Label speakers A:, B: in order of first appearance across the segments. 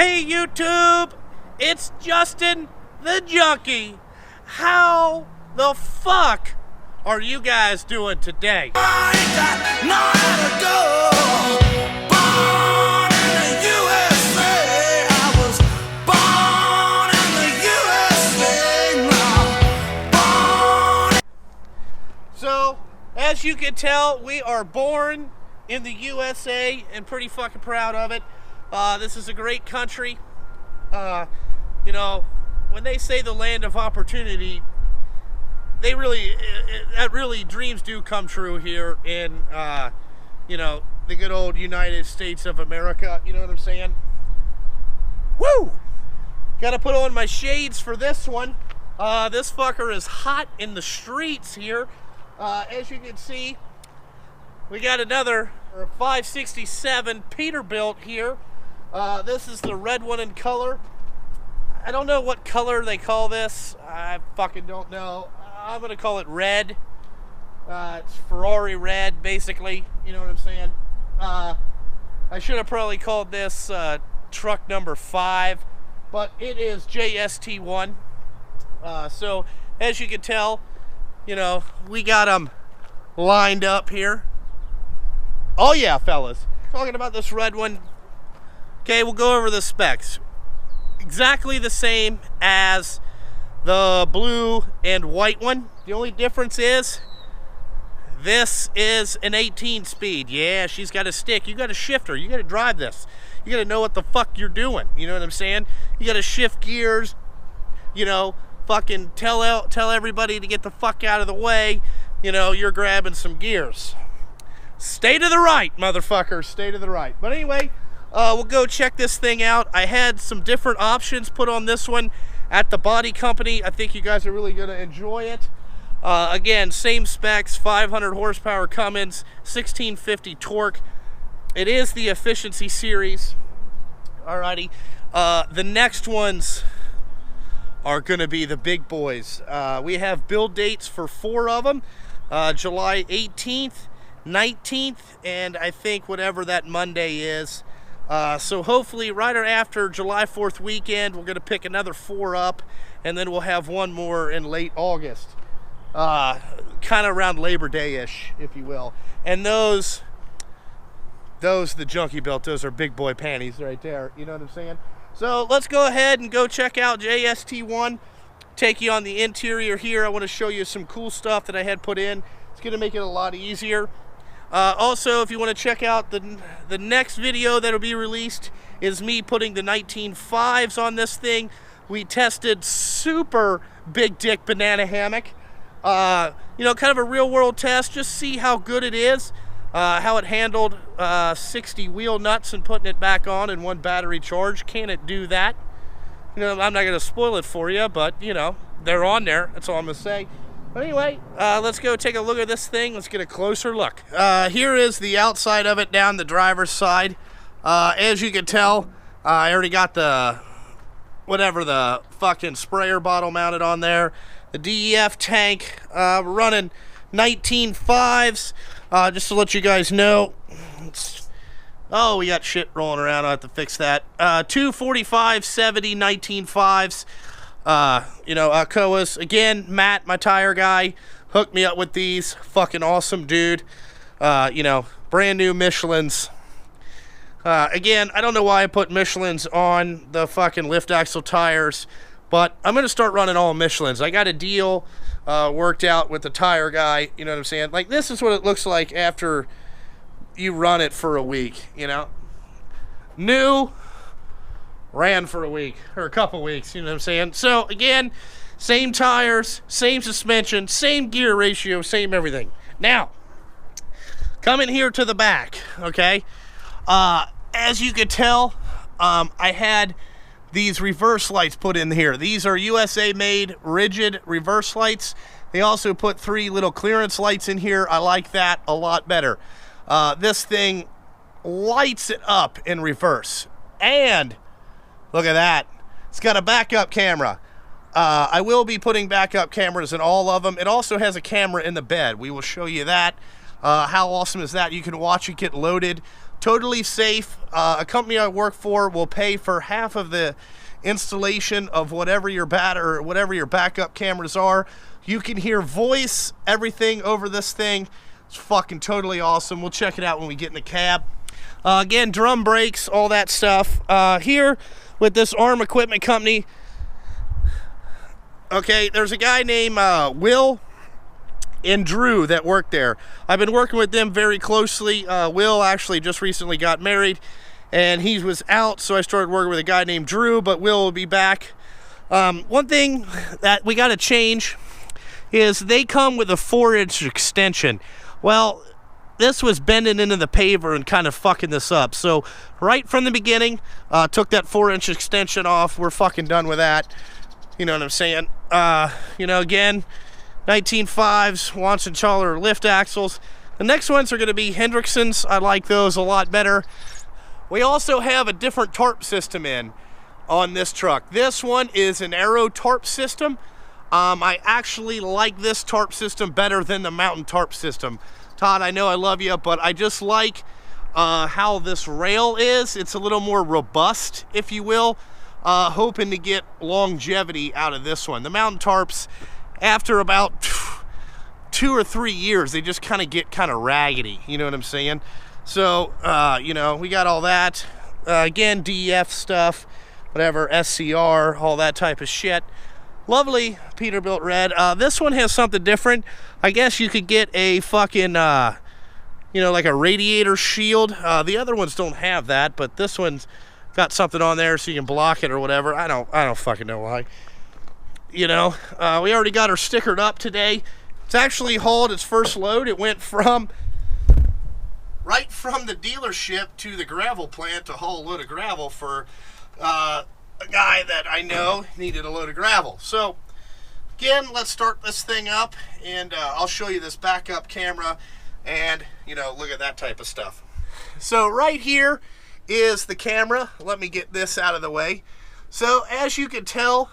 A: Hey YouTube, it's Justin the Junkie. How the fuck are you guys doing today?
B: I ain't got nowhere to go. Born in the USA. I was born in the USA. Born.
A: So, as you can tell, we are born in the USA and pretty fucking proud of it. This is a great country. You know, when they say the land of opportunity, they really, dreams do come true here in, you know, the good old United States of America. You know what I'm saying? Woo! Gotta put on my shades for this one. This fucker is hot in the streets here. As you can see, we got another 567 Peterbilt here. This is the red one in color. I don't know what color they call this. I fucking don't know. I'm gonna call it red. It's Ferrari red, basically. You know what I'm saying? I should have probably called this truck number 5, but it is JST1. So as you can tell, you know, we got them lined up here. Oh yeah, fellas. Talking about this red one. Okay, we'll go over the specs. Exactly the same as the blue and white one. The only difference is this is an 18 speed. Yeah, she's got a stick. You got a shifter. You got to drive this. You got to know what the fuck you're doing. You know what I'm saying? You got to shift gears. You know, fucking tell everybody to get the fuck out of the way. You know, you're grabbing some gears. Stay to the right, motherfucker. Stay to the right. But anyway, we'll go check this thing out. I had some different options put on this one at the body company. I think you guys are really going to enjoy it. Again, same specs, 500 horsepower Cummins, 1650 torque. It is the efficiency series. Alrighty. The next ones are going to be the big boys. We have build dates for 4 of them. July 18th, 19th, and I think whatever that Monday is. So hopefully right after July 4th weekend, we're going to pick another 4 up, and then we'll have one more in late August. Kind of around Labor Day-ish, if you will. And those the Junkie Belt, those are big boy panties right there. You know what I'm saying? So let's go ahead and go check out JST1. Take you on the interior here. I want to show you some cool stuff that I had put in. It's going to make it a lot easier. Also, if you want to check out the next video that'll be released is me putting the 19.5s on this thing. We tested super big dick banana hammock. You know, kind of a real world test. Just see how good it is. How it handled 60 wheel nuts and putting it back on in one battery charge. Can it do that? You know, I'm not going to spoil it for you, but, you know, they're on there. That's all I'm going to say. But anyway, let's go take a look at this thing. Let's get a closer look. Here is the outside of it down the driver's side. As you can tell, I already got the, whatever, the fucking sprayer bottle mounted on there. The DEF tank, we're running 19.5s. Just to let you guys know. Oh, we got shit rolling around. I'll have to fix that. 245, 70, 19.5s. You know, Alcoas. Again, Matt, my tire guy, hooked me up with these. Fucking awesome dude. You know, brand new Michelins. Again, I don't know why I put Michelins on the fucking lift axle tires, but I'm going to start running all Michelins. I got a deal worked out with the tire guy. You know what I'm saying? Like, this is what it looks like after you run it for a week, you know? New, ran for a week, or a couple weeks, you know what I'm saying? So, again, same tires, same suspension, same gear ratio, same everything. Now, coming here to the back, okay? As you could tell, I had these reverse lights put in here. These are USA made rigid reverse lights. They also put 3 little clearance lights in here. I like that a lot better. This thing lights it up in reverse. And look at that. It's got a backup camera. I will be putting backup cameras in all of them. It also has a camera in the bed. We will show you that. How awesome is that? You can watch it get loaded. Totally safe. A company I work for will pay for half of the installation of whatever your backup cameras are. You can hear voice, everything over this thing. It's fucking totally awesome. We'll check it out when we get in the cab. Again, drum brakes, all that stuff. Here with this ARM equipment company, okay, there's a guy named Will and Drew that work there. I've been working with them very closely. Will actually just recently got married, and he was out, so I started working with a guy named Drew, but Will will be back. One thing that we got to change is they come with a 4-inch extension. Well, this was bending into the paver and kind of fucking this up. So right from the beginning, took that 4-inch extension off. We're fucking done with that. You know what I'm saying? You know, again, 19.5s, Wansonchaler lift axles. The next ones are going to be Hendricksons. I like those a lot better. We also have a different tarp system on this truck. This one is an Aero tarp system. I actually like this tarp system better than the mountain tarp system. Todd, I know I love you, but I just like how this rail is. It's a little more robust, if you will. Hoping to get longevity out of this one. The mountain tarps, after about 2 or 3 years, they just kind of get kind of raggedy. You know what I'm saying? So, you know, we got all that. Again, DEF stuff, whatever, SCR, all that type of shit. Lovely Peterbilt red. This one has something different. I guess you could get a fucking, you know, like a Radiator Shield. The other ones don't have that, but this one's got something on there so you can block it or whatever. I don't fucking know why. You know, we already got her stickered up today. It's actually hauled its first load. It went right from the dealership to the gravel plant to haul a load of gravel for a guy that I know needed a load of gravel. So again, let's start this thing up, and I'll show you this backup camera, and you know, look at that type of stuff. So right here is the camera. Let me get this out of the way. So as you can tell,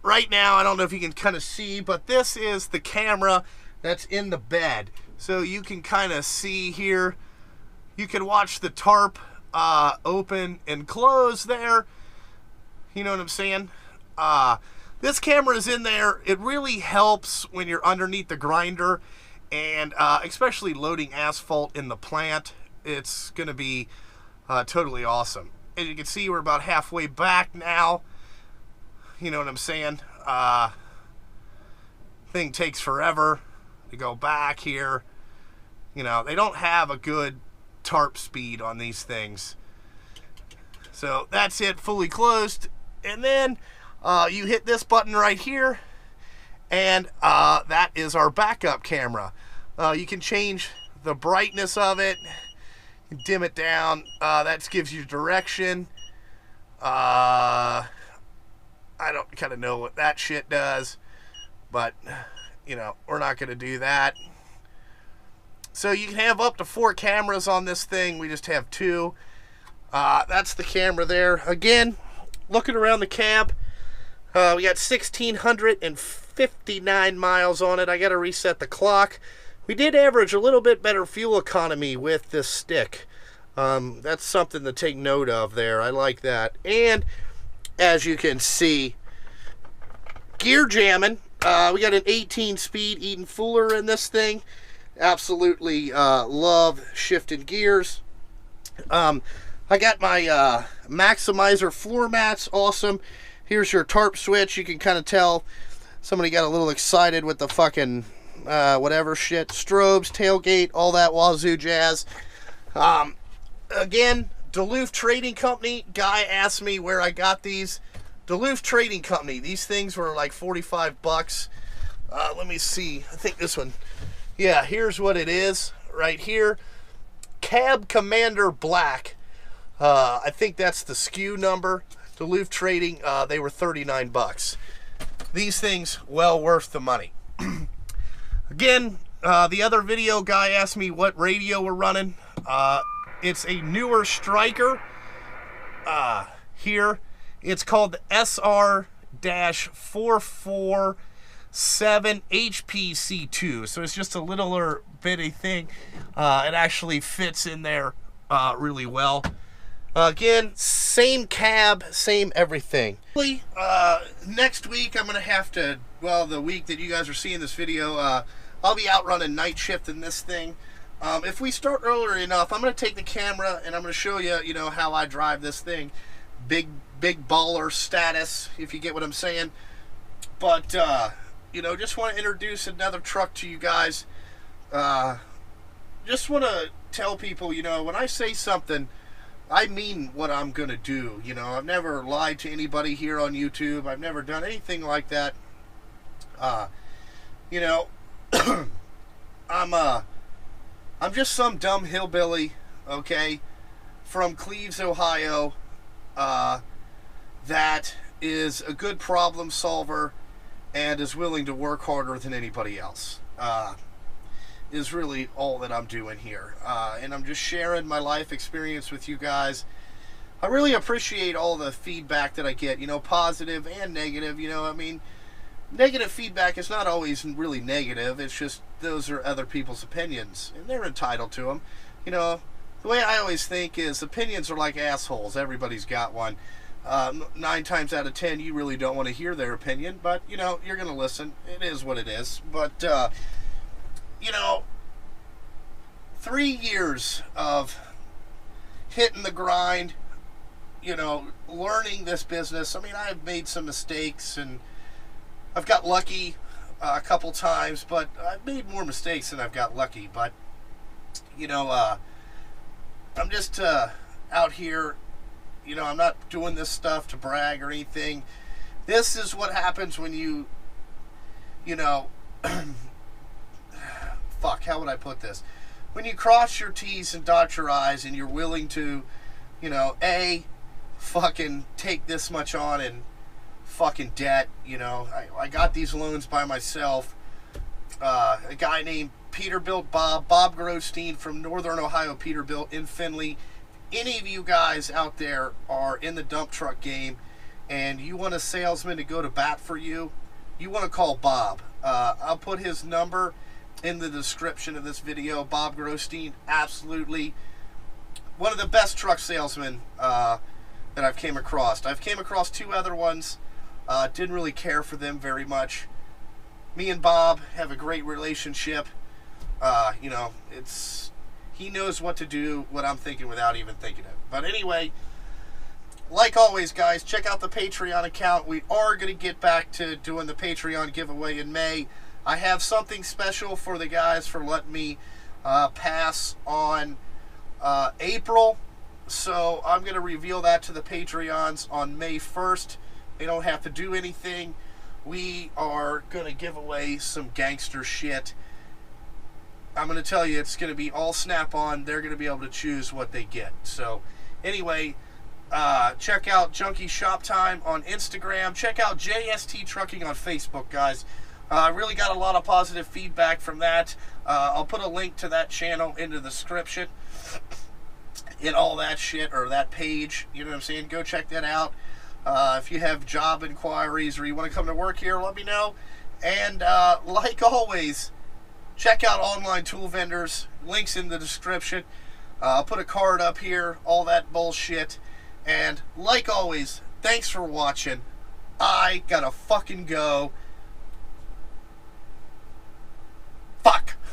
A: right now, I don't know if you can kind of see, but this is the camera that's in the bed. So you can kind of see here, you can watch the tarp open and close there. You know what I'm saying? This camera is in there. It really helps when you're underneath the grinder, and especially loading asphalt in the plant. It's going to be totally awesome. As you can see, we're about halfway back now. You know what I'm saying? Thing takes forever to go back here. You know, they don't have a good tarp speed on these things. So that's it, fully closed. And then you hit this button right here, and that is our backup camera. You can change the brightness of it, dim it down. That gives you direction. I don't kind of know what that shit does, but you know, we're not going to do that. So you can have up to 4 cameras on this thing. We just have 2. That's the camera there. Again, looking around the cab, we got 1,659 miles on it. I got to reset the clock. We did average a little bit better fuel economy with this stick. That's something to take note of there. I like that. And as you can see, gear jamming. We got an 18-speed Eden Fuller in this thing. Absolutely love shifting gears. I got my Maximizer floor mats. Awesome. Here's your tarp switch. You can kind of tell somebody got a little excited with the fucking whatever shit. Strobes, tailgate, all that wazoo jazz. Again, Duluth Trading Company. Guy asked me where I got these. Duluth Trading Company. These things were like 45 bucks. Let me see. I think this one. Yeah, here's what it is right here. Cab Commander Black. I think that's the SKU number. Duluth Trading, they were 39 bucks. These things, well worth the money. Again, the other video guy asked me what radio we're running. It's a newer Striker. Here, it's called the SR-44 HPC2. So it's just a littler bitty thing. It actually fits in there really well. Again, same cab, same everything. Next week I'm going to have to, well, the week that you guys are seeing this video, I'll be out running night shift in this thing. If we start earlier enough, I'm going to take the camera and I'm going to show you, you know, how I drive this thing. Big baller status, if you get what I'm saying. But, you know, just want to introduce another truck to you guys. Just want to tell people, you know, when I say something, I mean what I'm going to do. You know, I've never lied to anybody here on YouTube. I've never done anything like that. You know, I'm just some dumb hillbilly, okay, from Cleves, Ohio, that is a good problem solver and is willing to work harder than anybody else. Is really all that I'm doing here. And I'm just sharing my life experience with you guys. I really appreciate all the feedback that I get, you know, positive and negative. You know, I mean, negative feedback is not always really negative. It's just those are other people's opinions, and they're entitled to them. You know, the way I always think is opinions are like assholes. Everybody's got one. 9 times out of 10, you really don't want to hear their opinion, but, you know, you're going to listen. It is what it is. But, you know, 3 years of hitting the grind, you know, learning this business. I mean, I've made some mistakes and I've got lucky a couple times, but I've made more mistakes than I've got lucky. But, you know, I'm just out here, you know, I'm not doing this stuff to brag or anything. This is what happens when you know, fuck, how would I put this? When you cross your T's and dot your I's and you're willing to, you know, fucking take this much on in fucking debt, you know. I got these loans by myself. A guy named Peterbilt Bob GROSJEAN from Northern Ohio, Peterbilt in Findlay. Any of you guys out there are in the dump truck game and you want a salesman to go to bat for you, you want to call Bob. I'll put his number in the description of this video. Bob GROSJEAN, absolutely one of the best truck salesmen that I've came across. I've came across 2 other ones. Didn't really care for them very much. Me and Bob have a great relationship. You know, he knows what to do, what I'm thinking without even thinking it. But anyway, like always, guys, check out the Patreon account. We are going to get back to doing the Patreon giveaway in May. I have something special for the guys for letting me pass on April. So I'm going to reveal that to the Patreons on May 1st. They don't have to do anything. We are going to give away some gangster shit. I'm going to tell you, it's going to be all Snap-on. They're going to be able to choose what they get. So anyway, check out Junkie Shop Time on Instagram. Check out JST Trucking on Facebook, guys. I really got a lot of positive feedback from that. I'll put a link to that channel in the description and all that shit, or that page. You know what I'm saying? Go check that out. If you have job inquiries or you want to come to work here, let me know. And like always, check out online tool vendors. Links in the description. I'll put a card up here. All that bullshit. And like always, thanks for watching. I gotta fucking go. Fuck.